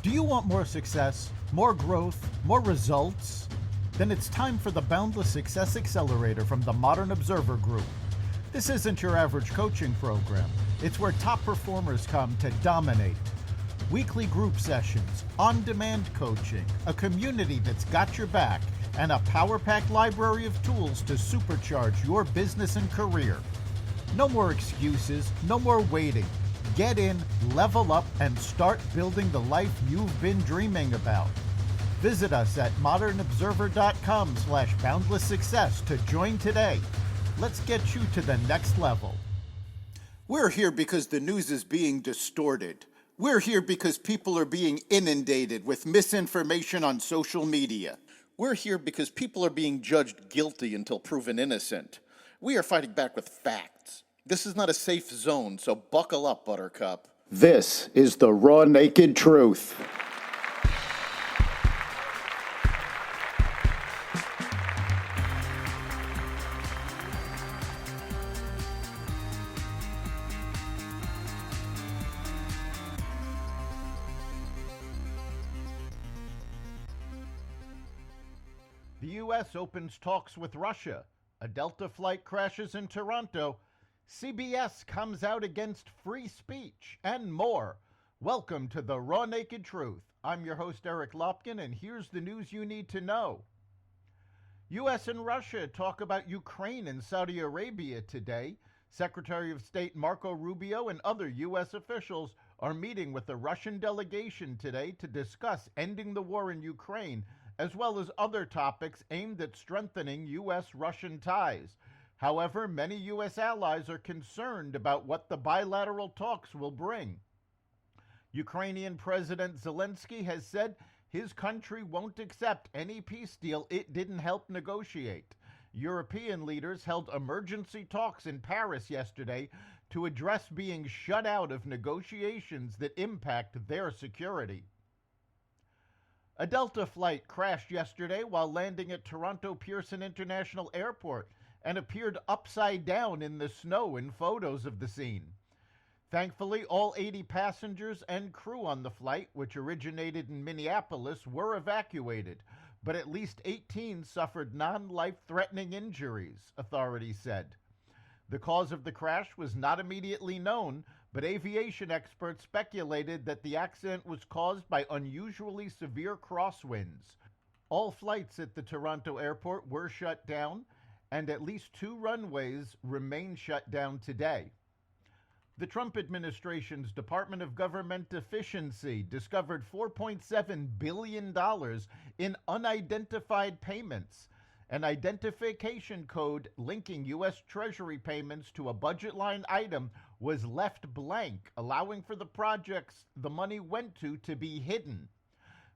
Do you want more success, more growth, more results? Then it's time for the Boundless Success Accelerator from the Modern Observer Group. This isn't your average coaching program. It's where top performers come to dominate. Weekly group sessions, on-demand coaching, a community that's got your back, and a power-packed library of tools to supercharge your business and career. No more excuses, no more waiting. Get in, level up, and start building the life you've been dreaming about. Visit us at modernobserver.com/boundless success to join today. Let's get you to the next level. We're here because the news is being distorted. We're here because people are being inundated with misinformation on social media. We're here because people are being judged guilty until proven innocent. We are fighting back with facts. This is not a safe zone, so buckle up, Buttercup. This is the raw, naked truth. The U.S. opens talks with Russia. A Delta flight crashes in Toronto. CBS comes out against free speech and more. Welcome to the Raw Naked Truth. I'm your host, Eric Lopkin, and here's the news you need to know. U.S. and Russia talk about Ukraine and Saudi Arabia today. Secretary of State Marco Rubio and other U.S. officials are meeting with the Russian delegation today to discuss ending the war in Ukraine, as well as other topics aimed at strengthening U.S.-Russian ties. However, many U.S. allies are concerned about what the bilateral talks will bring. Ukrainian President Zelensky has said his country won't accept any peace deal it didn't help negotiate. European leaders held emergency talks in Paris yesterday to address being shut out of negotiations that impact their security. A Delta flight crashed yesterday while landing at Toronto Pearson International Airport and appeared upside down in the snow in photos of the scene. Thankfully, all 80 passengers and crew on the flight, which originated in Minneapolis, were evacuated, but at least 18 suffered non-life-threatening injuries, authorities said. The cause of the crash was not immediately known, but aviation experts speculated that the accident was caused by unusually severe crosswinds. All flights at the Toronto airport were shut down, and at least 2 runways remain shut down today. The Trump administration's Department of Government Efficiency discovered $4.7 billion in unidentified payments. An identification code linking U.S. Treasury payments to a budget line item was left blank, allowing for the projects the money went to be hidden.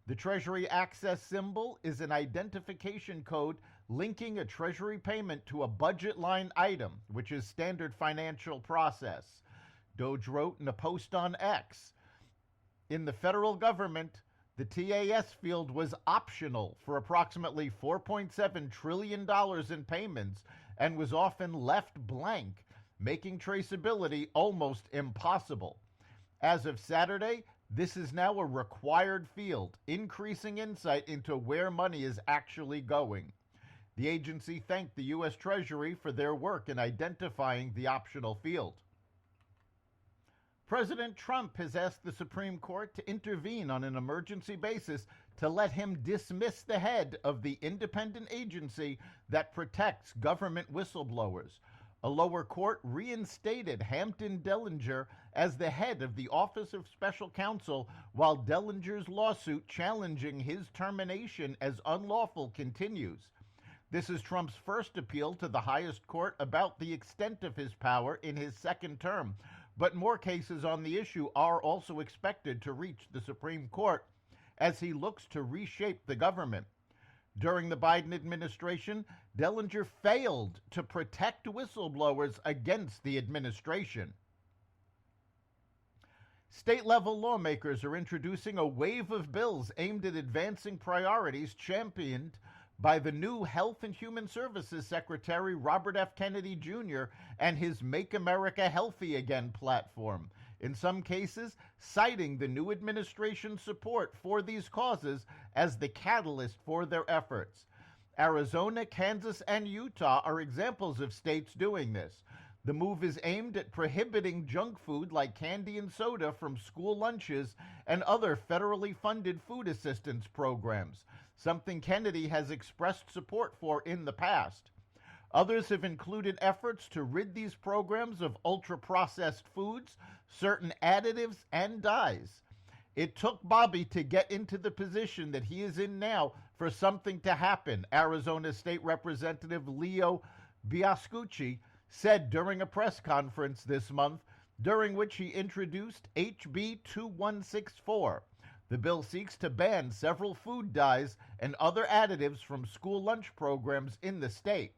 The Treasury access symbol is an identification code linking a Treasury payment to a budget line item, which is standard financial process. Doge wrote in a post on X, in the federal government, the TAS field was optional for approximately $4.7 trillion in payments and was often left blank, making traceability almost impossible. As of Saturday, this is now a required field, increasing insight into where money is actually going. The agency thanked the U.S. Treasury for their work in identifying the optional field. President Trump has asked the Supreme Court to intervene on an emergency basis to let him dismiss the head of the independent agency that protects government whistleblowers. A lower court reinstated Hampton Dellinger as the head of the Office of Special Counsel, while Dellinger's lawsuit challenging his termination as unlawful continues. This is Trump's first appeal to the highest court about the extent of his power in his second term, but more cases on the issue are also expected to reach the Supreme Court as he looks to reshape the government. During the Biden administration, Dellinger failed to protect whistleblowers against the administration. State-level lawmakers are introducing a wave of bills aimed at advancing priorities championed by the new Health and Human Services Secretary Robert F. Kennedy Jr. and his Make America Healthy Again platform. in some cases citing the new administration's support for these causes as the catalyst for their efforts. Arizona, Kansas, and Utah are examples of states doing this. The move is aimed at prohibiting junk food like candy and soda from school lunches and other federally funded food assistance programs, something Kennedy has expressed support for in the past. Others have included efforts to rid these programs of ultra-processed foods, certain additives, and dyes. It took Bobby to get into the position that he is in now for something to happen, Arizona State Representative Leo Biascucci said during a press conference this month, during which he introduced HB 2164. The bill seeks to ban several food dyes and other additives from school lunch programs in the state.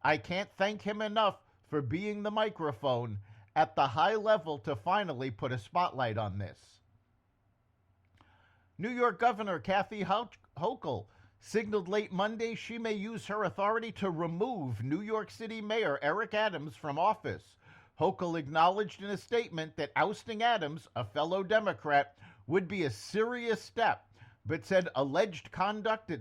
I can't thank him enough for being the microphone at the high level to finally put a spotlight on this. New York Governor Kathy Hochul signaled late Monday she may use her authority to remove New York City Mayor Eric Adams from office. Hochul acknowledged in a statement that ousting Adams, a fellow Democrat, would be a serious step, but said alleged conduct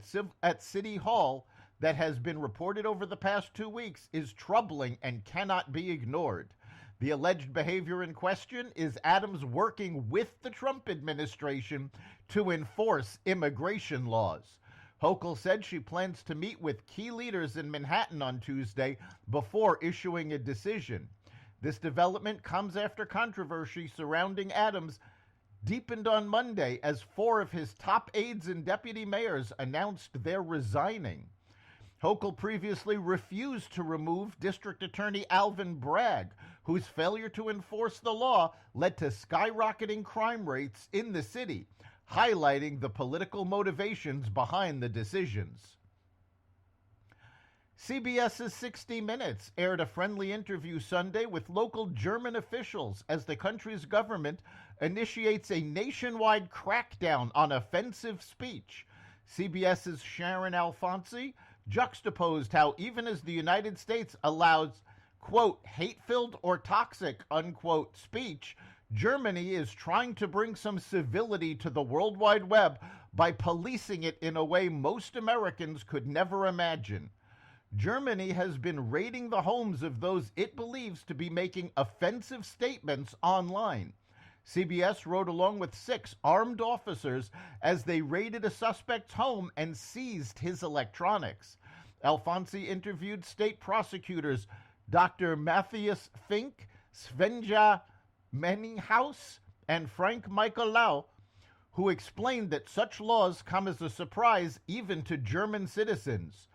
at City Hall that has been reported over the past 2 weeks is troubling and cannot be ignored. The alleged behavior in question is Adams working with the Trump administration to enforce immigration laws. Hochul said she plans to meet with key leaders in Manhattan on Tuesday before issuing a decision. This development comes after controversy surrounding Adams deepened on Monday as 4 of his top aides and deputy mayors announced they're resigning. Hochul previously refused to remove District Attorney Alvin Bragg, whose failure to enforce the law led to skyrocketing crime rates in the city, highlighting the political motivations behind the decisions. CBS's 60 Minutes aired a friendly interview Sunday with local German officials as the country's government initiates a nationwide crackdown on offensive speech. CBS's Sharon Alfonsi juxtaposed how even as the United States allows, quote, hate-filled or toxic, unquote, speech, Germany is trying to bring some civility to the World Wide Web by policing it in a way most Americans could never imagine. Germany has been raiding the homes of those it believes to be making offensive statements online. CBS rode along with 6 armed officers as they raided a suspect's home and seized his electronics. Alfonsi interviewed state prosecutors Dr. Matthias Fink, Svenja Menninghaus, and Frank Michaelau, who explained that such laws come as a surprise even to German citizens.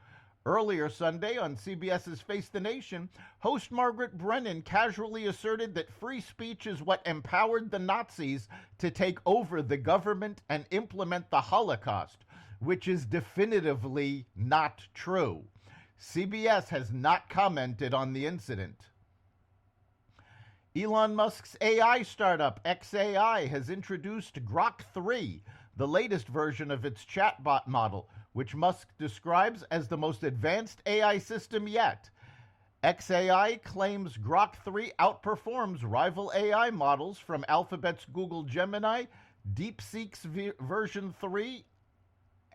Earlier Sunday on CBS's Face the Nation, host Margaret Brennan casually asserted that free speech is what empowered the Nazis to take over the government and implement the Holocaust, which is definitively not true. CBS has not commented on the incident. Elon Musk's AI startup, xAI, has introduced Grok 3, the latest version of its chatbot model, which Musk describes as the most advanced AI system yet. xAI claims Grok 3 outperforms rival AI models from Alphabet's Google Gemini, DeepSeek's version 3,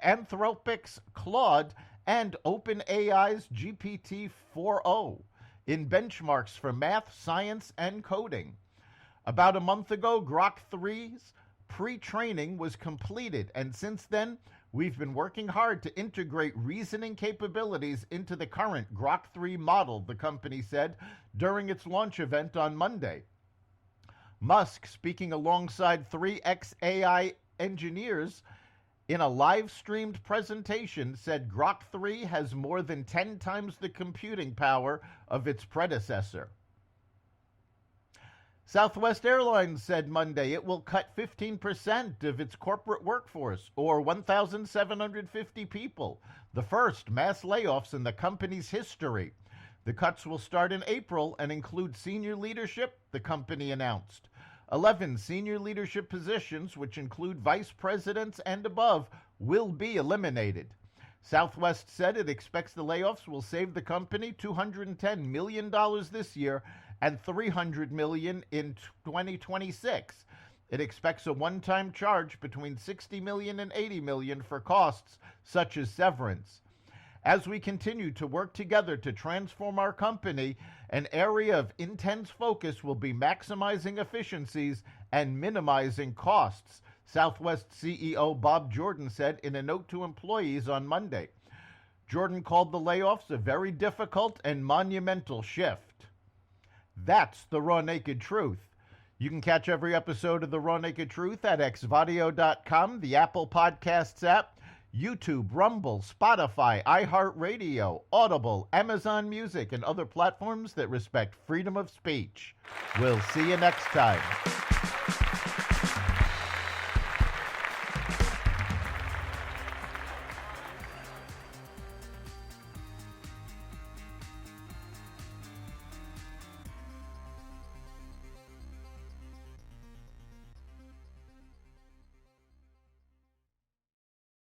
Anthropic's Claude, and OpenAI's GPT-4o in benchmarks for math, science, and coding. About a month ago, Grok 3's pre-training was completed, and since then, we've been working hard to integrate reasoning capabilities into the current Grok 3 model, the company said during its launch event on Monday. Musk, speaking alongside 3 xAI engineers in a live-streamed presentation, said Grok 3 has more than 10 times the computing power of its predecessor. Southwest Airlines said Monday it will cut 15% of its corporate workforce, or 1,750 people, the first mass layoffs in the company's history. The cuts will start in April and include senior leadership, the company announced. 11 senior leadership positions, which include vice presidents and above, will be eliminated. Southwest said it expects the layoffs will save the company $210 million this year and $300 million in 2026. It expects a one-time charge between $60 million and $80 million for costs such as severance. As we continue to work together to transform our company, an area of intense focus will be maximizing efficiencies and minimizing costs, Southwest CEO Bob Jordan said in a note to employees on Monday. Jordan called the layoffs a very difficult and monumental shift. That's the Raw Naked Truth. You can catch every episode of the Raw Naked Truth at xvadio.com, the Apple Podcasts app, YouTube, Rumble, Spotify, iHeartRadio, Audible, Amazon Music, and other platforms that respect freedom of speech. We'll see you next time.